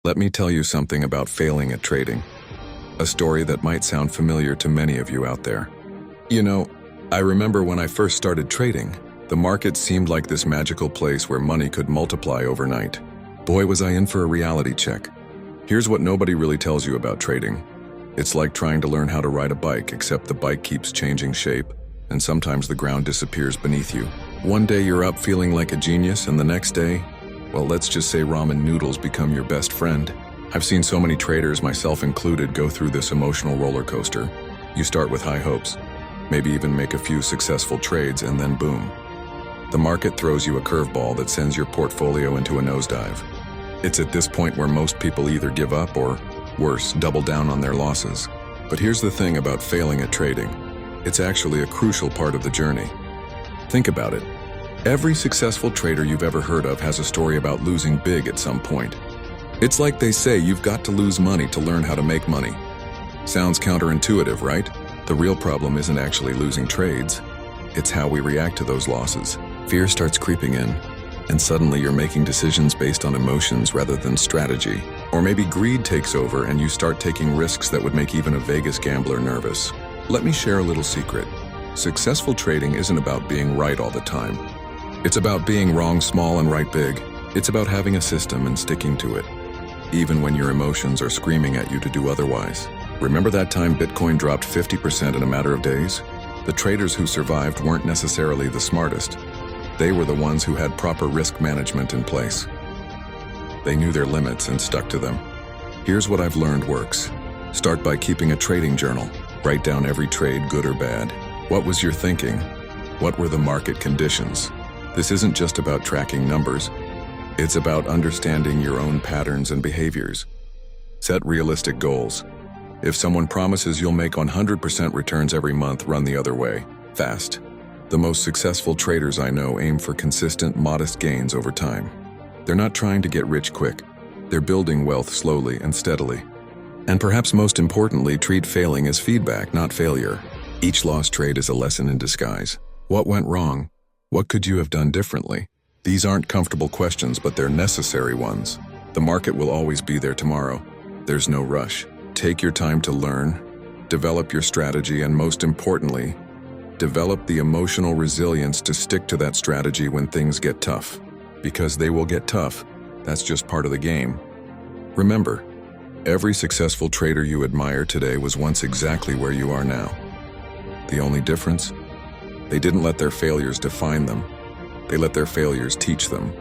Let me tell you something about failing at trading. A story that might sound familiar to many of you out there. You know, I remember when I first started trading, the market seemed like this magical place where money could multiply overnight. Boy, was I in for a reality check. Here's what nobody really tells you about trading. It's like trying to learn how to ride a bike, except the bike keeps changing shape, and sometimes the ground disappears beneath you. One day you're up feeling like a genius, and the next day, well, let's just say ramen noodles become your best friend. I've seen so many traders, myself included, go through this emotional roller coaster. You start with high hopes, maybe even make a few successful trades, and then boom. The market throws you a curveball that sends your portfolio into a nosedive. It's at this point where most people either give up or, worse, double down on their losses. But here's the thing about failing at trading. It's actually a crucial part of the journey. Think about it. Every successful trader you've ever heard of has a story about losing big at some point. It's like they say you've got to lose money to learn how to make money. Sounds counterintuitive, right? The real problem isn't actually losing trades. It's how we react to those losses. Fear starts creeping in, and suddenly you're making decisions based on emotions rather than strategy. Or maybe greed takes over and you start taking risks that would make even a Vegas gambler nervous. Let me share a little secret. Successful trading isn't about being right all the time. It's about being wrong small and right big. It's about having a system and sticking to it, even when your emotions are screaming at you to do otherwise. Remember that time Bitcoin dropped 50% in a matter of days? The traders who survived weren't necessarily the smartest. They were the ones who had proper risk management in place. They knew their limits and stuck to them. Here's what I've learned works. Start by keeping a trading journal. Write down every trade, good or bad. What was your thinking? What were the market conditions? This isn't just about tracking numbers. It's about understanding your own patterns and behaviors. Set realistic goals. If someone promises you'll make 100% returns every month, run the other way, fast. The most successful traders I know aim for consistent, modest gains over time. They're not trying to get rich quick. They're building wealth slowly and steadily. And perhaps most importantly, treat failing as feedback, not failure. Each lost trade is a lesson in disguise. What went wrong? What could you have done differently? These aren't comfortable questions, but they're necessary ones. The market will always be there tomorrow. There's no rush. Take your time to learn, develop your strategy, and most importantly, develop the emotional resilience to stick to that strategy when things get tough. Because they will get tough. That's just part of the game. Remember, every successful trader you admire today was once exactly where you are now. The only difference? They didn't let their failures define them. They let their failures teach them.